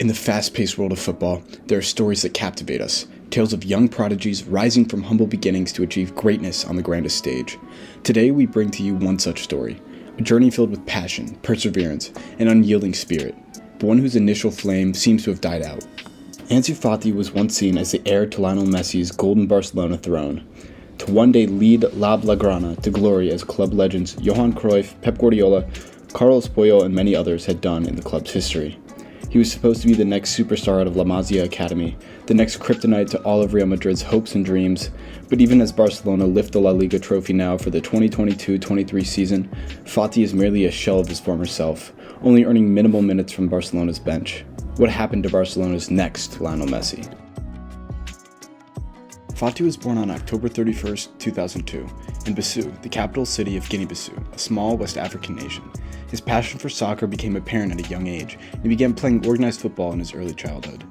In the fast-paced world of football, there are stories that captivate us, tales of young prodigies rising from humble beginnings to achieve greatness on the grandest stage. Today we bring to you one such story, a journey filled with passion, perseverance, and unyielding spirit, but one whose initial flame seems to have died out. Ansu Fati was once seen as the heir to Lionel Messi's golden Barcelona throne, to one day lead La Blaugrana to glory as club legends Johan Cruyff, Pep Guardiola, Carlos Puyol, and many others had done in the club's history. He was supposed to be the next superstar out of La Masia Academy, the next kryptonite to all of Real Madrid's hopes and dreams, but even as Barcelona lift the La Liga trophy now for the 2022-23 season, Fati is merely a shell of his former self, only earning minimal minutes from Barcelona's bench. What happened to Barcelona's next Lionel Messi? Fati was born on October 31st, 2002, in Bissau, the capital city of Guinea-Bissau, a small West African nation. His passion for soccer became apparent at a young age, and he began playing organized football in his early childhood.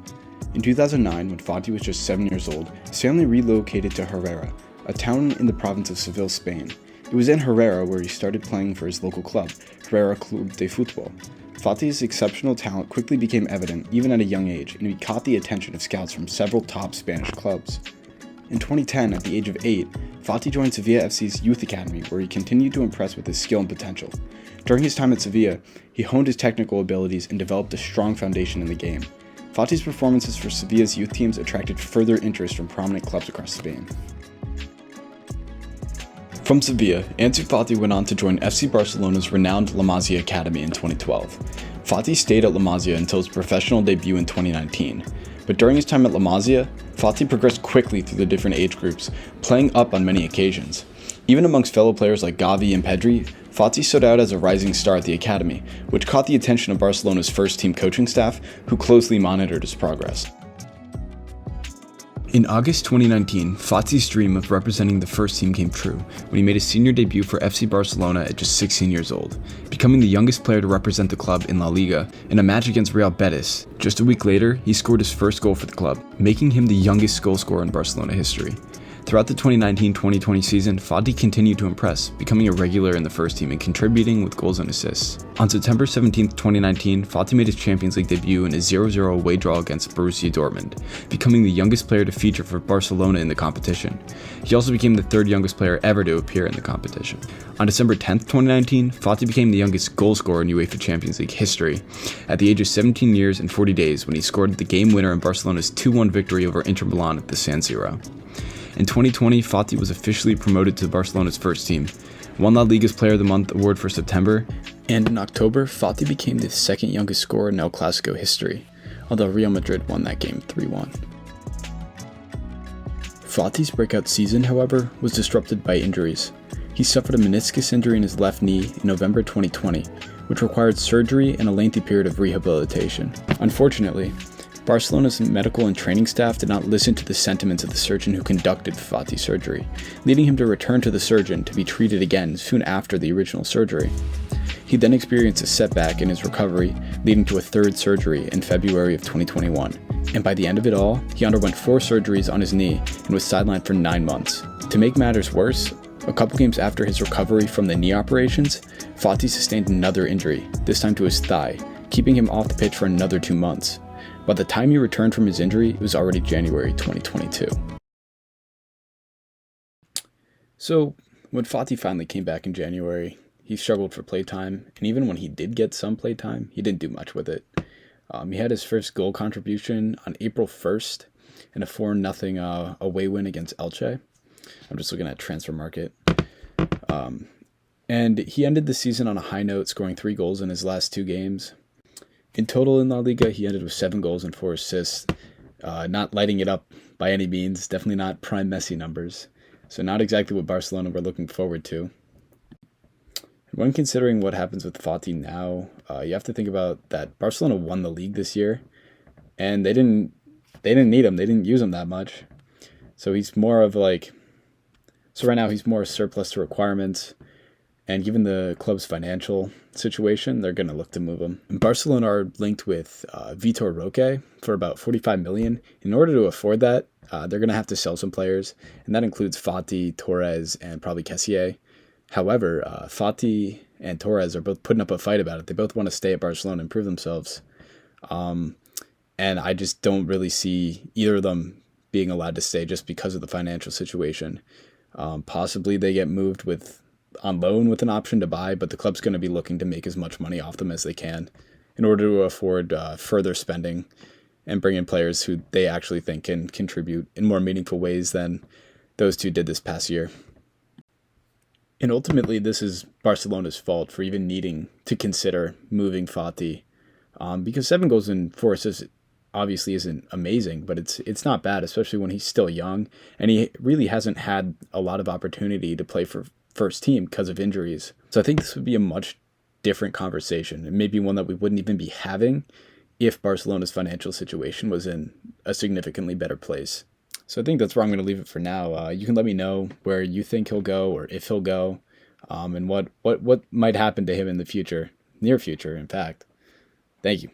In 2009, when Fati was just 7 years old, his family relocated to Herrera, a town in the province of Seville, Spain. It was in Herrera where he started playing for his local club, Herrera Club de Futbol. Fati's exceptional talent quickly became evident even at a young age, and he caught the attention of scouts from several top Spanish clubs. In 2010, at the age of 8, Fati joined Sevilla FC's youth academy, where he continued to impress with his skill and potential. During his time at Sevilla, he honed his technical abilities and developed a strong foundation in the game. Fati's performances for Sevilla's youth teams attracted further interest from prominent clubs across Spain. From Sevilla, Ansu Fati went on to join FC Barcelona's renowned La Masia Academy in 2012. Fati stayed at La Masia until his professional debut in 2019. But during his time at La Masia, Fati progressed quickly through the different age groups, playing up on many occasions. Even amongst fellow players like Gavi and Pedri, Fati stood out as a rising star at the academy, which caught the attention of Barcelona's first-team coaching staff, who closely monitored his progress. In August 2019, Fati's dream of representing the first team came true when he made his senior debut for FC Barcelona at just 16 years old, becoming the youngest player to represent the club in La Liga in a match against Real Betis. Just a week later, he scored his first goal for the club, making him the youngest goal scorer in Barcelona history. Throughout the 2019-2020 season, Fati continued to impress, becoming a regular in the first team and contributing with goals and assists. On September 17, 2019, Fati made his Champions League debut in a 0-0 away draw against Borussia Dortmund, becoming the youngest player to feature for Barcelona in the competition. He also became the third youngest player ever to appear in the competition. On December 10, 2019, Fati became the youngest goal scorer in UEFA Champions League history, at the age of 17 years and 40 days when he scored the game winner in Barcelona's 2-1 victory over Inter Milan at the San Siro. In 2020, Fati was officially promoted to Barcelona's first team, won La Liga's Player of the Month award for September, and in October, Fati became the second youngest scorer in El Clasico history, although Real Madrid won that game 3-1. Fati's breakout season, however, was disrupted by injuries. He suffered a meniscus injury in his left knee in November 2020, which required surgery and a lengthy period of rehabilitation. Unfortunately, Barcelona's medical and training staff did not listen to the sentiments of the surgeon who conducted Fati's surgery, leading him to return to the surgeon to be treated again soon after the original surgery. He then experienced a setback in his recovery, leading to a third surgery in February of 2021. And by the end of it all, he underwent 4 surgeries on his knee and was sidelined for 9 months. To make matters worse, a couple games after his recovery from the knee operations, Fati sustained another injury, this time to his thigh, keeping him off the pitch for another 2 months. By the time he returned from his injury, it was already January 2022. So, when Fati finally came back in January, he struggled for playtime, and even when he did get some playtime, he didn't do much with it. He had his first goal contribution on April 1st in a 4-0 away win against Elche. I'm just looking at Transfer Market. And he ended the season on a high note, scoring 3 goals in his last 2 games. In total in La Liga, he ended with 7 goals and 4 assists, not lighting it up by any means, definitely not prime Messi numbers, so not exactly what Barcelona were looking forward to. And when considering what happens with Fati now, you have to think about that Barcelona won the league this year, and they didn't need him, they didn't use him that much, so he's more of like, so right now he's more surplus to requirements. And given the club's financial situation, they're going to look to move him. And Barcelona are linked with Vitor Roque for about $45 million. In order to afford that, they're going to have to sell some players, and that includes Fati, Torres, and probably Kessié. However, Fati and Torres are both putting up a fight about it. They both want to stay at Barcelona and prove themselves. And I just don't really see either of them being allowed to stay just because of the financial situation. Possibly they get moved on loan with an option to buy, but the club's going to be looking to make as much money off them as they can in order to afford further spending and bring in players who they actually think can contribute in more meaningful ways than those two did this past year. And ultimately, this is Barcelona's fault for even needing to consider moving Fati, because 7 goals and 4 assists obviously isn't amazing, but it's not bad, especially when he's still young, and he really hasn't had a lot of opportunity to play for first team because of injuries. So I think this would be a much different conversation, and maybe one that we wouldn't even be having if Barcelona's financial situation was in a significantly better place. So I think that's where I'm going to leave it for now. You can let me know where you think he'll go or if he'll go, and what might happen to him in the future, near future, in fact. Thank you.